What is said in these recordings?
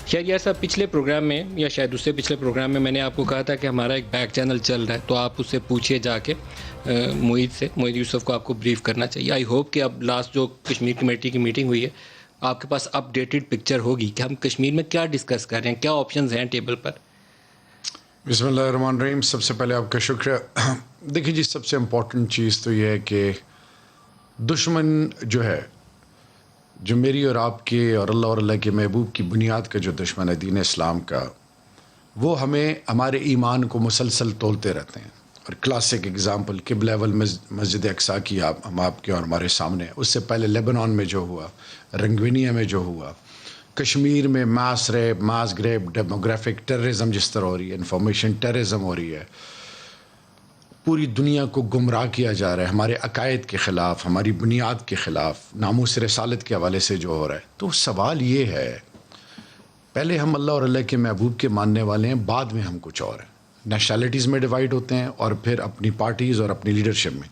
خیر یار صاحب، پچھلے پروگرام میں یا شاید اس سے پچھلے پروگرام میں نے آپ کو کہا تھا کہ ہمارا ایک بیک چینل چل رہا ہے، تو آپ اس سے پوچھیے جا کے معید یوسف کو آپ کو بریف کرنا چاہیے. آئی ہوپ کہ اب لاسٹ جو کشمیر کمیٹی کی میٹنگ ہوئی ہے آپ کے پاس اپ ڈیٹڈ پکچر ہوگی کہ ہم کشمیر میں کیا ڈسکس کر رہے ہیں، کیا آپشنز ہیں ٹیبل پر. بسم اللہ الرحمن الرحیم. سب سے پہلے آپ کا شکریہ. دیکھیے جی، سب سے امپورٹنٹ چیز تو یہ ہے کہ دشمن جو ہے، جو میری اور آپ کے اور اللہ کے محبوب کی بنیاد کا جو دشمن ہے، دین اسلام کا، وہ ہمیں ہمارے ایمان کو مسلسل تولتے رہتے ہیں. اور کلاسک اگزامپل قبلہ اول مسجد اقصیٰ کی ہم آپ کے اور ہمارے سامنے. اس سے پہلے لیبنان میں جو ہوا، رنگوینیا میں جو ہوا، کشمیر میں ماس ریپ، ماس گریپ، ڈیموگرافک ٹیررزم جس طرح ہو رہی ہے، انفارمیشن ٹیررزم ہو رہی ہے، پوری دنیا کو گمراہ کیا جا رہا ہے ہمارے عقائد کے خلاف، ہماری بنیاد کے خلاف، ناموس رسالت کے حوالے سے جو ہو رہا ہے. تو سوال یہ ہے، پہلے ہم اللہ اور اللہ کے محبوب کے ماننے والے ہیں، بعد میں ہم کچھ اور ہیں. نیشنلٹیز میں ڈیوائیڈ ہوتے ہیں اور پھر اپنی پارٹیز اور اپنی لیڈرشپ میں.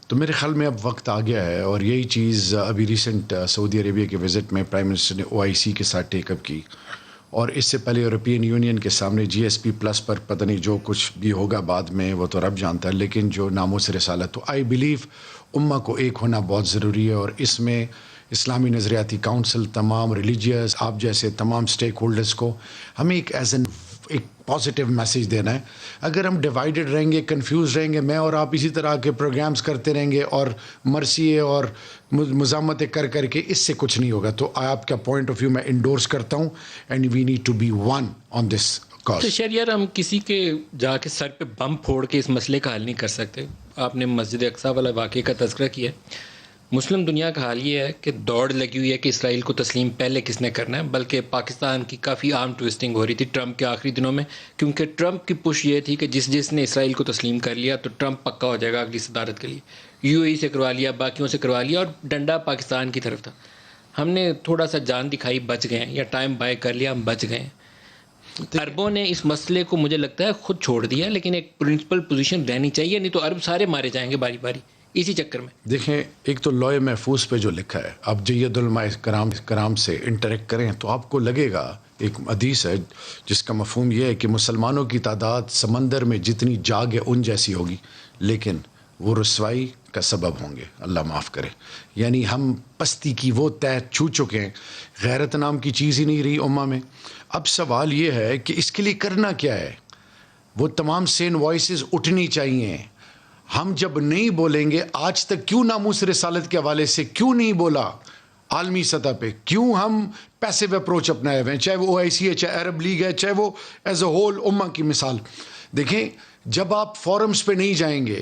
تو میرے خیال میں اب وقت آ گیا ہے، اور یہی چیز ابھی ریسنٹ سعودی عربیہ کے وزٹ میں پرائم منسٹر نے OIC کے ساتھ ٹیک اپ کی، اور اس سے پہلے یورپین یونین کے سامنے GSP+ پر پتہ نہیں جو کچھ بھی ہوگا بعد میں، وہ تو رب جانتا ہے. لیکن جو ناموس رسالت، تو آئی بلیو امہ کو ایک ہونا بہت ضروری ہے. اور اس میں اسلامی نظریاتی کونسل، تمام ریلیجیس، آپ جیسے تمام سٹیک ہولڈرز کو ہمیں ایک ایک پازیٹیو میسیج دینا ہے. اگر ہم ڈیوائیڈڈ رہیں گے، کنفیوز رہیں گے، میں اور آپ اسی طرح کے پروگرامز کرتے رہیں گے اور مرثیے اور مزاحمتیں کر کے، اس سے کچھ نہیں ہوگا. تو آپ کا پوائنٹ آف ویو میں انڈورس کرتا ہوں، and we need to be one on this cause. تو شاید یار ہم کسی کے جا کے سر پہ بم پھوڑ کے اس مسئلے کا حل نہیں کر سکتے. آپ نے مسجد اقصیٰ والا واقعے کا تذکرہ کیا. مسلم دنیا کا حال یہ ہے کہ دوڑ لگی ہوئی ہے کہ اسرائیل کو تسلیم پہلے کس نے کرنا ہے، بلکہ پاکستان کی کافی عام ٹویسٹنگ ہو رہی تھی ٹرمپ کے آخری دنوں میں، کیونکہ ٹرمپ کی پش یہ تھی کہ جس نے اسرائیل کو تسلیم کر لیا تو ٹرمپ پکا ہو جائے گا اگلی صدارت کے لیے. UAE سے کروا لیا، باقیوں سے کروا لیا، اور ڈنڈا پاکستان کی طرف تھا. ہم نے تھوڑا سا جان دکھائی، بچ گئے ہیں، یا ٹائم بائی کر لیا، ہم بچ گئے ہیں. عربوں نے اس مسئلے کو مجھے لگتا ہے خود چھوڑ دیا، لیکن ایک پرنسپل پوزیشن رہنی چاہیے، نہیں تو عرب سارے مارے جائیں گے باری باری اسی چکر میں. دیکھیں، ایک تو لوح محفوظ پہ جو لکھا ہے، آپ جید علماء کرام سے انٹریکٹ کریں تو آپ کو لگے گا. ایک حدیث ہے جس کا مفہوم یہ ہے کہ مسلمانوں کی تعداد سمندر میں جتنی جاگ ہے ان جیسی ہوگی، لیکن وہ رسوائی کا سبب ہوں گے، اللہ معاف کرے. یعنی ہم پستی کی وہ طے چھو چکے ہیں، غیرت نام کی چیز ہی نہیں رہی امہ میں. اب سوال یہ ہے کہ اس کے لیے کرنا کیا ہے. وہ تمام سین وائسز اٹھنی چاہیے. ہم جب نہیں بولیں گے، آج تک کیوں ناموس رسالت کے حوالے سے کیوں نہیں بولا عالمی سطح پہ، کیوں ہم پیسیو اپروچ اپنائے ہوئے ہیں، چاہے وہ OIC ہے، چاہے عرب لیگ ہے، چاہے وہ ایز اے ہول امہ کی مثال. دیکھیں، جب آپ فورمز پہ نہیں جائیں گے،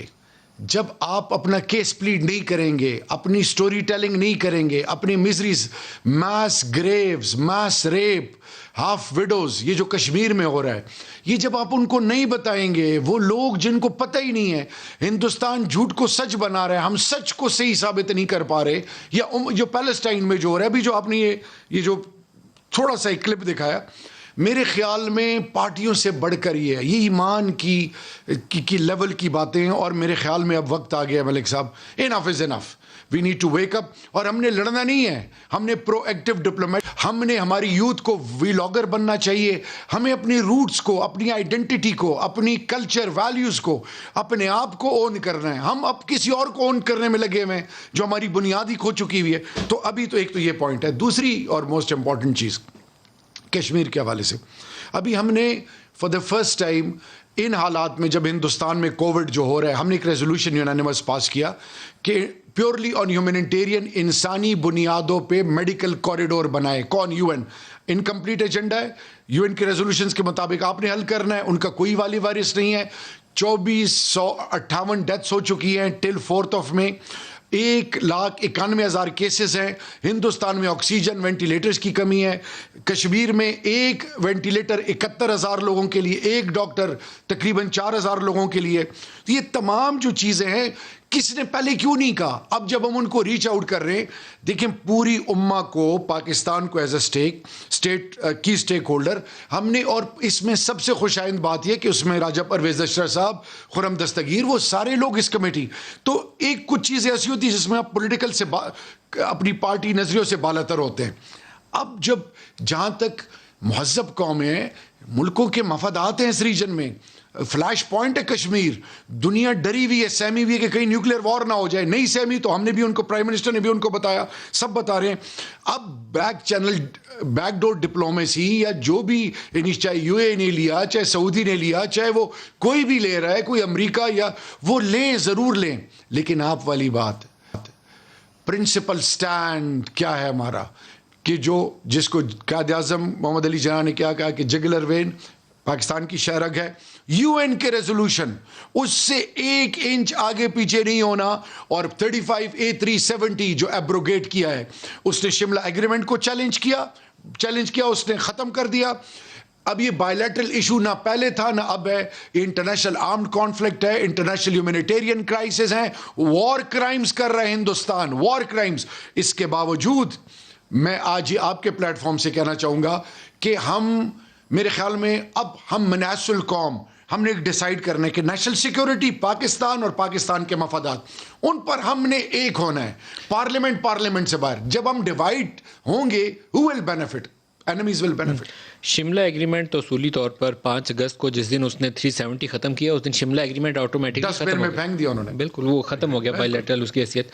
جب آپ اپنا کیس پلیڈ نہیں کریں گے، اپنی سٹوری ٹیلنگ نہیں کریں گے، اپنی مزریز، ماس گریوز، ماس ریپ، ہاف وڈوز، یہ جو کشمیر میں ہو رہا ہے، یہ جب آپ ان کو نہیں بتائیں گے، وہ لوگ جن کو پتہ ہی نہیں ہے، ہندوستان جھوٹ کو سچ بنا رہا ہے، ہم سچ کو صحیح ثابت نہیں کر پا رہے. یا جو پیلسٹائن میں جو ہو رہا ہے، ابھی جو آپ نے یہ جو تھوڑا سا ایک کلپ دکھایا، میرے خیال میں پارٹیوں سے بڑھ کر یہ ایمان کی لیول کی باتیں ہیں. اور میرے خیال میں اب وقت آ گیا Malik sahib, enough is enough. We need to wake up. اور ہم نے لڑنا نہیں ہے، ہم نے پرو ایکٹیو ڈپلومیٹ، ہم نے ہماری یوتھ کو ویلاگر بننا چاہیے. ہمیں اپنی روٹس کو، اپنی آئیڈینٹی کو، اپنی کلچر ویلیوز کو، اپنے آپ کو اون کرنا ہے. ہم اب کسی اور کو اون کرنے میں لگے ہوئے ہیں جو ہماری بنیادی کھو چکی ہوئی ہے. تو ابھی تو ایک تو یہ پوائنٹ ہے. دوسری اور موسٹ امپورٹنٹ چیز کشمیر کے حوالے سے، ابھی ہم نے فار دا فرسٹ ٹائم ان حالات میں، جب ہندوستان میں کووڈ جو ہو رہا ہے، ہم نے ایک ریزولوشن یونانیمس پاس کیا کہ پیورلی آن ہیومینیٹیرین، انسانی بنیادوں پہ میڈیکل کوریڈور بنائے. کون؟ UN. انکمپلیٹ ایجنڈا ہے، UN کے ریزولوشنز کے مطابق آپ نے حل کرنا ہے. ان کا کوئی والی وارث نہیں ہے. 2458 ڈیتھس ہو چکی ہیں ٹل 4 مئی. 1,91,000 کیسز ہیں. ہندوستان میں آکسیجن وینٹیلیٹرز کی کمی ہے. کشمیر میں ایک وینٹیلیٹر 71,000 لوگوں کے لیے، ایک ڈاکٹر تقریباً 4,000 لوگوں کے لیے. تو یہ تمام جو چیزیں ہیں، کس نے پہلے کیوں نہیں کہا؟ اب جب ہم ان کو ریچ آؤٹ کر رہے ہیں، دیکھیں پوری امہ کو، پاکستان کو ایز اے اسٹیٹ کی اسٹیک ہولڈر ہم نے، اور اس میں سب سے خوش آئند بات یہ کہ اس میں راجہ پرویز اشرف صاحب، خرم دستگیر، وہ سارے لوگ اس کمیٹی. تو ایک کچھ چیزیں ایسی ہوتی ہیں جس میں آپ پولیٹیکل سے اپنی پارٹی نظریوں سے بالاتر ہوتے ہیں. اب جب جہاں تک مہذب قوم ہے, ملکوں کے مفادات ہیں اس ریجن میں, فلیش پوائنٹ ہے کشمیر, دنیا ڈری ہوئی ہے, سہمی ہوئی ہے کہ کہیں نیوکلیر وار نہ ہو جائے, نہیں سہمی تو ہم نے بھی ان کو, پرائم منسٹر نے بھی ان کو بتایا, سب بتا رہے ہیں. اب بیک ڈور ڈپلومیسی یا جو بھی, چاہے یو اے نے لیا, چاہے سعودی نے لیا, چاہے وہ کوئی بھی لے رہا ہے, کوئی امریکہ, یا وہ لیں, ضرور لیں, لیکن آپ والی بات پرنسپل سٹینڈ کیا ہے ہمارا, کہ جس کو قائد اعظم محمد علی جناح نے کیا کہا کہ جگلر وین پاکستان کی شہرگ ہے, یو این کے ریزولوشن اس سے 1 انچ آگے پیچھے نہیں ہونا, اور 35A370 جو ایبروگیٹ کیا ہے, اس نے شملہ ایگریمنٹ کو چیلنج کیا, اس نے ختم کر دیا. اب یہ بائیلیٹرل ایشو نہ پہلے تھا نہ اب ہے, انٹرنیشنل آرمڈ کانفلکٹ ہے, انٹرنیشنل ہیومینیٹیرین کرائسس ہیں, وار کرائمز کر رہے ہیں ہندوستان, وار کرائمز. اس کے باوجود میں آج ہی آپ کے پلیٹ فارم سے کہنا چاہوں گا کہ میرے خیال میں اب ہم مناصل القوم, ہم نے ڈیسائیڈ کرنا ہے کہ نیشنل سیکیورٹی پاکستان اور پاکستان کے مفادات, ان پر ہم نے ایک ہونا ہے. پارلیمنٹ سے باہر جب ہم ڈیوائڈ ہوں گے, who will benefit? Enemies will benefit. Shimla agreement تو اصولی طور پر 5 اگست کو جس دن اس نے 370 ختم کیا, اس دن شملہ ایگریمنٹ آٹومیٹکلی 10 ختم میں ہو گیا. پھینک دیا انہوں نے, بالکل وہ ختم ہو گیا بائی لیٹرل اس کی حیثیت.